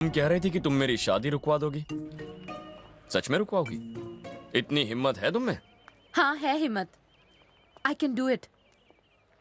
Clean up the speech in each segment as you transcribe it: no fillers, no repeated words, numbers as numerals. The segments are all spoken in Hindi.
तुम कह रही थी कि तुम मेरी शादी रुकवा दोगी। सच में रुकवाओगी? इतनी हिम्मत है तुम में? हाँ है हिम्मत। I can do it.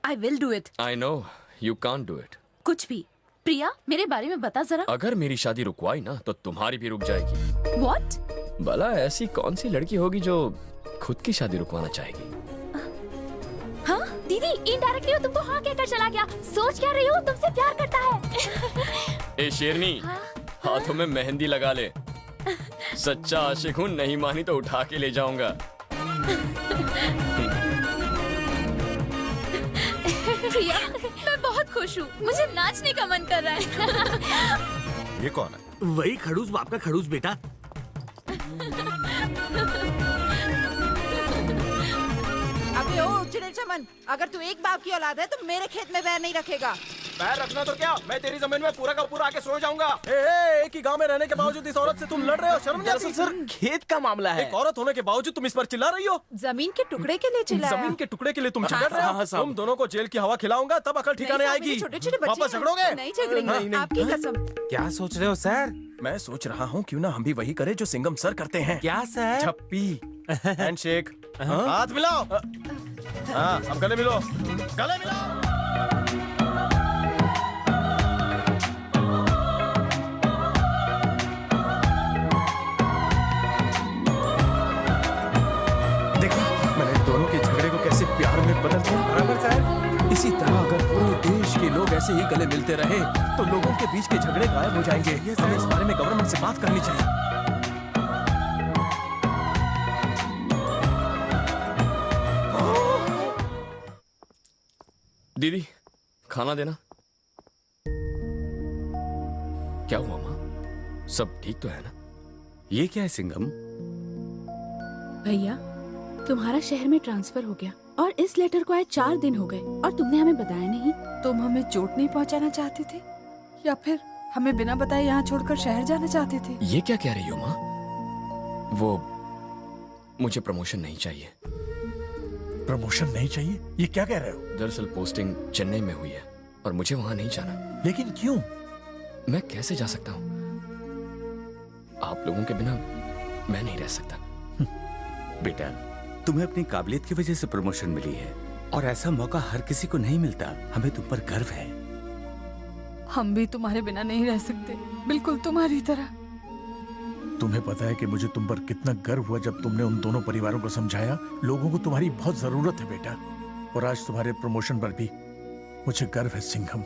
I will do it. I know you can't do it. कुछ भी। प्रिया मेरे बारे में बता जरा। अगर मेरी शादी रुकवाई ना तो तुम्हारी भी रुक जाएगी। What? भला ऐसी कौन सी लड़की होगी जो खुद की शादी रुकवाना चाहेगी? हाँ दीदी इनडायरेक्टली वो तुमको हाँ कहकर चला गया। सोच क्या रही हो, तुमसे प्यार करता है। ए शेरनी, हाथों में मेहंदी लगा ले। सच्चा आशिक हूँ, नहीं मानी तो उठा के ले जाऊंगा। प्रिया मैं बहुत खुश हूँ, मुझे नाचने का मन कर रहा है। ये कौन है? वही खड़ूस बाप का खड़ूस बेटा। अबे ओ चिड़े चमन, अगर तू एक बाप की औलाद है तो मेरे खेत में पैर नहीं रखेगा। पैर रखना तो क्या, मैं तेरी जमीन में पूरा का पूरा आके सो जाऊंगा। एक ही गांव में रहने के बावजूद इस औरत से तुम लड़ रहे हो, शर्म नहीं आती? सर खेत का मामला है। एक औरत होने के बावजूद तुम इस पर चिल्ला रही हो। जमीन के टुकड़े के लिए चिल्लाया। जमीन के टुकड़े के लिए तुम झगड़ रहे हो? तुम दोनों को जेल की हवा खिलाऊंगा तब अकल ठिकाने आएगी। छोटे-छोटे बच्चे वापस झगड़ोगे? नहीं झगड़ेंगे, आपकी कसम। क्या सोच रहे हो सर? मैं सोच रहा हूँ क्यों ना हम भी वही करें जो सिंघम सर करते हैं। क्या सर? झप्पी, हैंडशेक, हाथ मिलाओ। हाँ अब गले मिलो, गले मिलाओ। देखो मैंने दोनों के झगड़े को कैसे प्यार में बदल दिया। बराबर सर। इसी तरह अगर पूरे देश के लोग ऐसे ही गले मिलते रहे तो लोगों के बीच के झगड़े गायब हो जाएंगे। हमें इस बारे में गवर्नमेंट से बात करनी चाहिए। दीदी खाना देना। क्या हुआ माँ, सब ठीक तो है ना? ये क्या है सिंघम? भैया तुम्हारा शहर में ट्रांसफर हो गया और इस लेटर को आए 4 दिन हो गए और तुमने हमें बताया नहीं। तुम हमें चोट नहीं पहुंचाना चाहते थे या फिर हमें बिना बताए यहाँ छोड़कर शहर जाना चाहते थे? ये क्या कह रही हो माँ? वो मुझे प्रमोशन नहीं चाहिए। प्रमोशन नहीं चाहिए? ये क्या कह रहे हो? दरअसल पोस्टिंग चेन्नई में हुई है और मुझे वहां नहीं जाना। लेकिन क्यों? मैं कैसे जा सकता हूँ? आप लोगों के बिना मैं नहीं रह सकता। बेटा तुम्हें अपनी काबिलियत की वजह से प्रमोशन मिली है और ऐसा मौका हर किसी को नहीं मिलता। हमें तुम पर गर्व है। हम भी तुम्हारे बिना नहीं रह सकते, बिल्कुल तुम्हारी तरह। तुम्हें पता है कि मुझे तुम पर कितना गर्व हुआ जब तुमने उन दोनों परिवारों को समझाया। लोगों को तुम्हारी बहुत जरूरत है बेटा, और आज तुम्हारे प्रमोशन पर भी मुझे गर्व है सिंघम।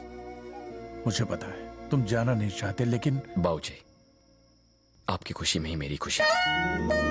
मुझे पता है तुम जाना नहीं चाहते, लेकिन बाबूजी आपकी खुशी में ही मेरी खुशी है।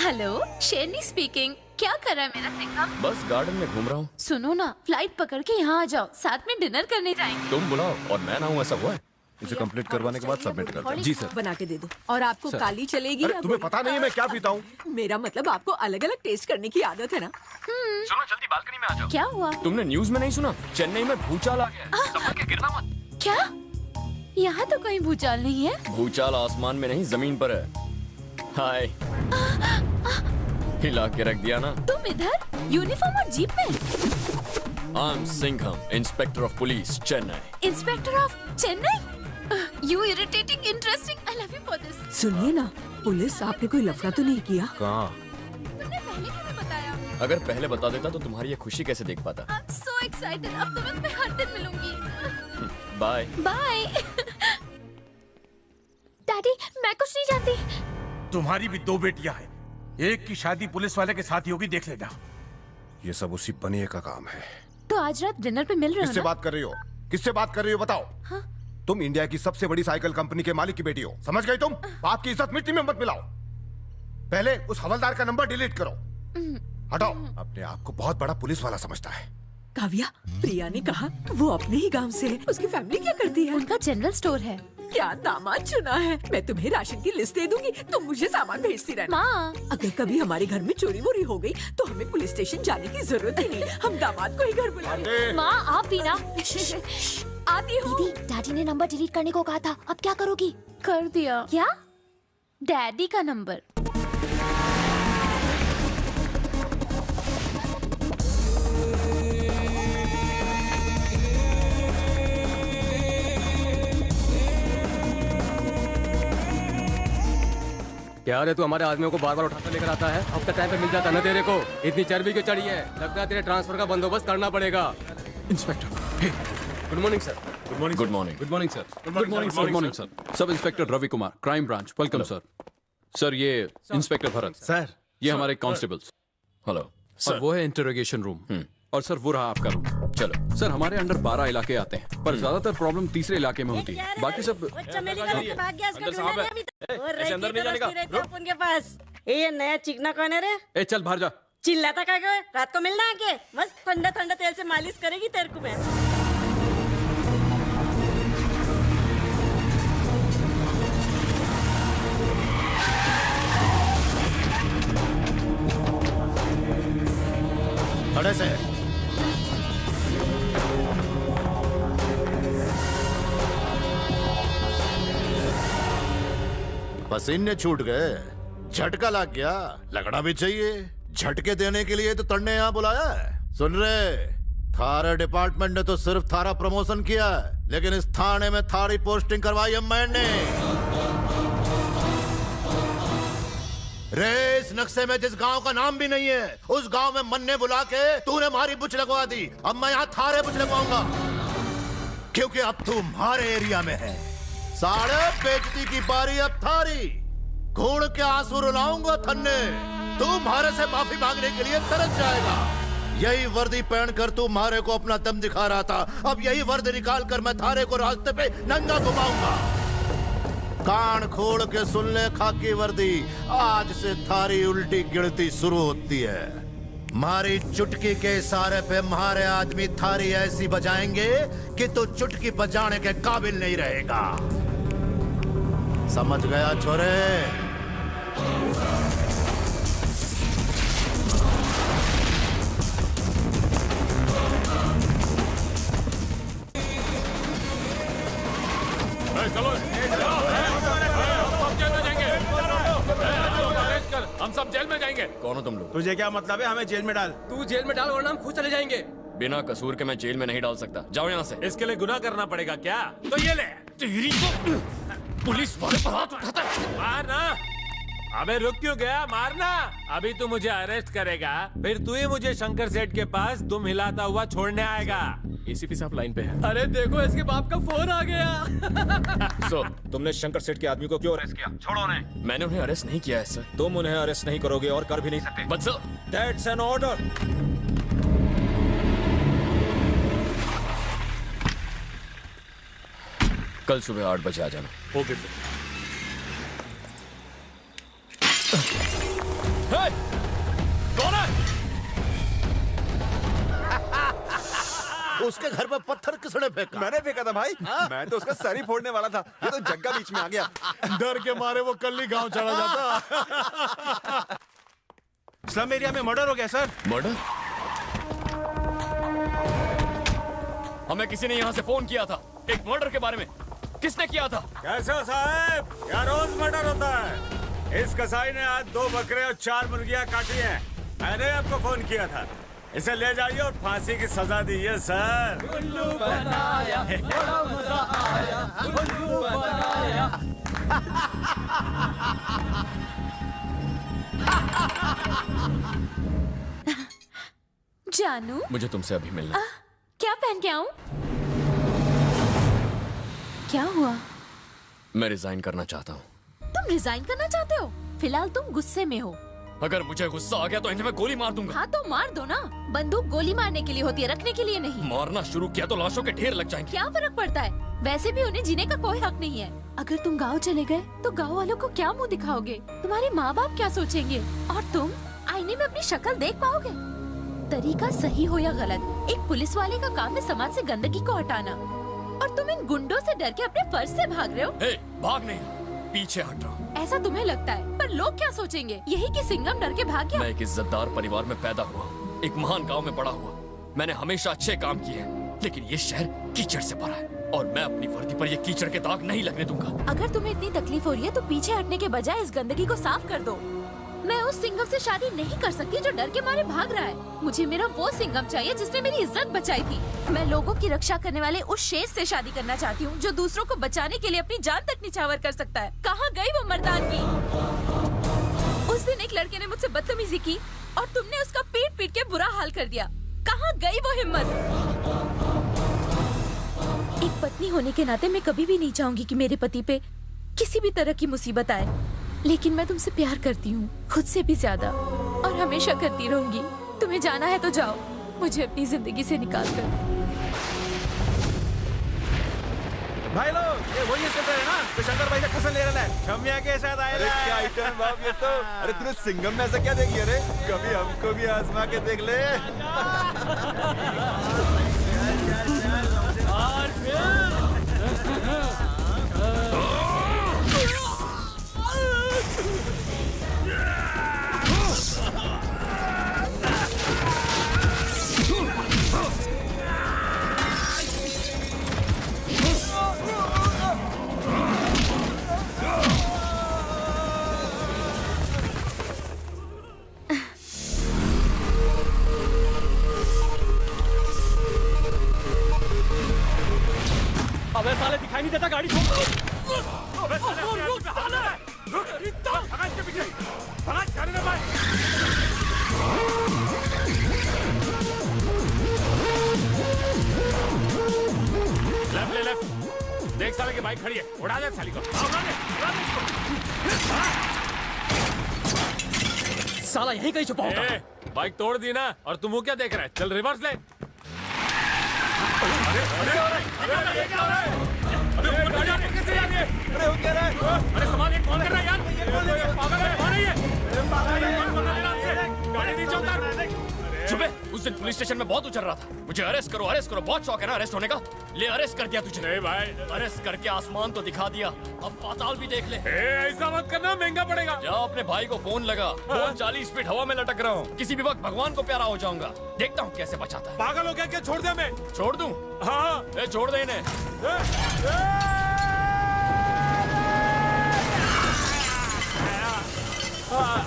हेलो शेरनी स्पीकिंग। क्या कर रहा है मेरा सिंघम? बस गार्डन में घूम रहा हूँ। सुनो ना, फ्लाइट पकड़ के यहाँ आ जाओ, साथ में डिनर करने जाएंगे। तुम बुलाओ और मैं ना हूँ, ऐसा हुआ है? इसे कंप्लीट करवाने के बाद सबमिट कर दो। जी सर। बना के दे दो। और आपको काली चलेगी या तुम्हें पता नहीं है मैं क्या पीता हूँ? मेरा मतलब आपको अलग अलग टेस्ट करने की आदत है ना? सुनो जल्दी बालकनी में आ जाओ। क्या हुआ? तुमने न्यूज में नहीं सुना? चेन्नई में भूचाल आ गया। संभल के गिरना मत। क्या? यहाँ तो कोई भूचाल नहीं है। भूचाल आसमान में नहीं जमीन पर है। हाय, हिला के रख दिया ना। तुम इधर यूनिफॉर्म और जीप में? I am Singham, inspector of police Chennai. Inspector of Chennai? You irritating, interesting, I love you for this. सुनिए ना, पुलिस आपने कोई लफड़ा तो नहीं किया? कहाँ? तुमने पहले क्यों नहीं बताया? अगर पहले बता देता तो तुम्हारी ये खुशी कैसे देख पाता। आई एम सो एक्साइटेड, अब तो मैं तुम्हें हर दिन मिलूंगी। Bye bye. डैडी मैं कुछ नहीं जानती। तुम्हारी भी 2 बेटियां हैं, एक की शादी पुलिस वाले के साथ ही होगी, देख लेना। ये सब उसी बनिए का काम है। तो आज रात डिनर पे मिल रहे हो किससे ना? बात कर रही हो? किससे बात कर रही हो बताओ? हाँ? तुम इंडिया की सबसे बड़ी साइकिल कंपनी के मालिक की बेटी हो, समझ गई तुम? बाप की इज्जत मिट्टी में मत मिलाओ। पहले उस हवलदार का नंबर डिलीट करो। हटाओ। अपने आप को बहुत बड़ा पुलिस वाला समझता है। काव्या, प्रिया ने कहा वो अपने ही गांव से है, उसकी फैमिली क्या करती है? उनका जनरल स्टोर है। क्या दामाद चुना है। मैं तुम्हें राशन की लिस्ट दे दूंगी, तुम मुझे सामान भेजती रहना। माँ, अगर कभी हमारे घर में चोरी वोरी हो गई तो हमें पुलिस स्टेशन जाने की जरूरत ही नहीं, हम दामाद को ही घर बुला लेंगे। माँ आप भी ना। आती हूँ। दीदी, डैडी ने नंबर डिलीट करने को कहा था, अब क्या करोगी? कर दिया। क्या? डैडी का नंबर? क्या रे, तू हमारे आदमियों को बार बार उठाकर लेकर आता है? अब तक टाइम पे मिल जाता ना तेरे को। इतनी चर्बी क्यों चढ़ी है? लगता है तेरे ट्रांसफर का बंदोबस्त करना पड़ेगा। Inspector, good morning sir. Good morning. Good morning sir. Good morning sir. Sub inspector Ravi Kumar, crime branch, welcome sir. Sir ये इंस्पेक्टर भरत सर, ये हमारे कांस्टेबल्स। हेलो और वो है इंटरोगेशन रूम। और सर वो रहा आपका रूम। चलो। सर हमारे अंडर 12 इलाके आते हैं, पर ज्यादातर प्रॉब्लम तीसरे इलाके में होती है। बाकी सब अंदर नहीं जाने का। उनके पास ये नया चिकना कौन है रे? ए चल बाहर जा। चिल्लाता क्या है? रात को मिलना आके मस्त ठंडा ठंडा तेल से मालिश करेगी तेरे को मैं। खड़े से पसीने छूट गए, झटका लग गया, लगना भी चाहिए। झटके देने के लिए तो तन्ने यहाँ बुलाया है। सुन रहे, थारे डिपार्टमेंट ने तो सिर्फ थारा प्रमोशन किया है, लेकिन इस थाने में थारी पोस्टिंग करवाई है मैंने। रे इस नक्शे में जिस गांव का नाम भी नहीं है, उस गांव में मन्ने बुला के तूने हमारी बुच लगवा दी। अब मैं यहाँ थारे बुच लगवाऊंगा, क्योंकि अब तू हमारे एरिया में है। साढ़े बेइज्जती की बारी अब थारी। घूर के आंसू रुलाऊंगा थन्ने, तू हमारे से माफी मांगने के लिए तरस जाएगा। यही वर्दी पहनकर तू हमारे को अपना दम दिखा रहा था, अब यही वर्दी निकाल कर मैं थारे को रास्ते पे नंगा घुमाऊंगा। कान खोल के सुन ले खाकी वर्दी, आज से थारी उल्टी गिनती शुरू होती है। मारी चुटकी के इशारे पे हमारे आदमी थारी ऐसी बजाएंगे कि तू चुटकी बजाने के काबिल नहीं रहेगा। समझ गया छोरे? चलो हम सब जेल में जाएंगे। कौन हो तुम लोग? तुझे क्या मतलब है? हमें जेल में डाल। तू जेल में डाल वरना हम खुद चले जाएंगे। बिना कसूर के मैं जेल में नहीं डाल सकता। जाओ यहाँ से। इसके लिए गुनाह करना पड़ेगा क्या? तो ये ले। तेरी तो पुलिस वाले पर हाथ उठाता है। मारना। अबे रुक क्यों गया? मारना। अभी तू मुझे अरेस्ट करेगा, फिर तू ही मुझे शंकर सेठ के पास दुम हिलाता हुआ छोड़ने आएगा। एसीपी साहब लाइन पे है। अरे देखो इसके बाप का फोन आ गया। सो तुमने शंकर सेठ के आदमी को क्यों अरेस्ट किया? छोड़ो उन्हें। मैंने उन्हें अरेस्ट नहीं किया है सर। तुम उन्हें अरेस्ट नहीं करोगे और कर भी नहीं सकते। But sir, that's an order. कल सुबह 8 बजे आ जाना। Okay sir. कौन है? उसके घर पे पत्थर किसने फेंका? मैंने फेंका था भाई। मैं तो उसका सर ही फोड़ने वाला था, ये तो जग्गा बीच में आ गया। डर के मारे वो कल ही गांव चला जाता। स्लम एरिया में मर्डर हो गया सर। मर्डर? हमें किसी ने यहाँ से फोन किया था एक मर्डर के बारे में। किसने किया था? कैसे हो साहब? क्या रोज मर्डर होता है? इस कसाई ने आज 2 बकरे और 4 मुर्गियां काटी हैं। मैंने आपको फोन किया था। इसे ले जाइए और फांसी की सजा दीजिए सर। उल्लू बनाया, बड़ा मजा आया, उल्लू बनाया। जानू, मुझे तुमसे अभी मिलना। क्या पहन के आऊं? क्या हुआ? मैं रिजाइन करना चाहता हूँ। तुम रिजाइन करना चाहते हो? फिलहाल तुम गुस्से में हो। अगर मुझे गुस्सा आ गया तो इन्हें मैं गोली मार दूंगा। हाँ तो मार दो ना। बंदूक गोली मारने के लिए होती है, रखने के लिए नहीं। मारना शुरू किया तो लाशों के ढेर लग जाएंगे। क्या फर्क पड़ता है? वैसे भी उन्हें जीने का कोई हक नहीं है। अगर तुम गांव चले गए तो गांव वालों को क्या मुंह दिखाओगे? तुम्हारे माँ बाप क्या सोचेंगे? और तुम आईने में अपनी शक्ल देख पाओगे? तरीका सही हो या गलत, एक पुलिस वाले का काम है समाज से गंदगी को हटाना। और तुम इन गुंडों से डर के अपने फर्ज से भाग रहे हो। हे, भाग नहीं, पीछे हट रहा। ऐसा तुम्हें लगता है, पर लोग क्या सोचेंगे? यही कि सिंघम डर के भाग गया। मैं एक इज्जतदार परिवार में पैदा हुआ, एक महान गांव में बड़ा हुआ। मैंने हमेशा अच्छे काम किए हैं, लेकिन ये शहर कीचड़ से भरा है और मैं अपनी वर्दी पर ये कीचड़ के दाग नहीं लगने दूंगा। अगर तुम्हें इतनी तकलीफ हो रही है तो पीछे हटने के बजाय इस गंदगी को साफ कर दो। मैं उस सिंघम से शादी नहीं कर सकती जो डर के मारे भाग रहा है। मुझे मेरा वो सिंघम चाहिए जिसने मेरी इज्जत बचाई थी। मैं लोगों की रक्षा करने वाले उस शेर से शादी करना चाहती हूँ जो दूसरों को बचाने के लिए अपनी जान तक निछावर कर सकता है। कहाँ गई वो मर्दानगी? उस दिन एक लड़के ने मुझसे बदतमीजी की और तुमने उसका पीट पीट के बुरा हाल कर दिया। कहाँ गई वो हिम्मत? एक पत्नी होने के नाते मैं कभी भी नहीं चाहूंगी कि मेरे पति पे किसी भी तरह की मुसीबत आए, लेकिन मैं तुमसे प्यार करती हूँ, खुद से भी ज्यादा, और हमेशा करती रहूंगी। तुम्हें जाना है तो जाओ, मुझे अपनी जिंदगी से निकाल कर। भाई लोग, ये वही चल रहे हैं ना तो शंकर भाई का फसल ले रहा है। छमिया के साथ आए। अरे क्या आइटम बाप ये तो। अरे तूने सिंघम में ऐसा क्या देखी? अरे कभी हमको भी आजमा के देख ले। और अबे साले दिखाई नहीं देता, गाड़ी ठोक। अबे साले रुक, भगा इसके पीछे, भगा, जाने दे भाई। लेफ्ट ले लेफ्ट। देख साले की बाइक खड़ी है, उड़ा दे साली को। उड़ा दे इसको। साला यहीं कहीं छुपा होता है। बाइक तोड़ दी ना, और तुम वो क्या देख रहा है? चल रिवर्स ले। अरे अरे अरे ये क्या हो रहा है? अबे ऊपर गाड़ी आके कैसे जा रही है? अरे हो क्या रहा है? अरे सामान ये कौन कर रहा है यार? ये पागल है, कौन है ये? पागल है, कौन पकड़ लेना हमसे? गाड़ी नीचे उतार। चुप है, उस दिन पुलिस स्टेशन में बहुत उछल रहा था। मुझे अरेस्ट करो, अरेस्ट करो, बहुत शौक है ना अरेस्ट होने का। ले अरेस्ट कर दिया तुझे। नहीं भाई, अरेस्ट करके आसमान तो दिखा दिया, अब पाताल भी देख ले। ऐसा मत करना, महंगा पड़ेगा। जाओ अपने भाई को फोन लगा, 40 फीट हवा में लटक रहा हूँ, किसी भी वक्त भगवान को प्यारा हो जाऊंगा। देखता हूँ कैसे बचाता है। पागल हो गया क्या? छोड़ दे। मैं छोड़ दूं? हाँ, छोड़ दे इन्हें।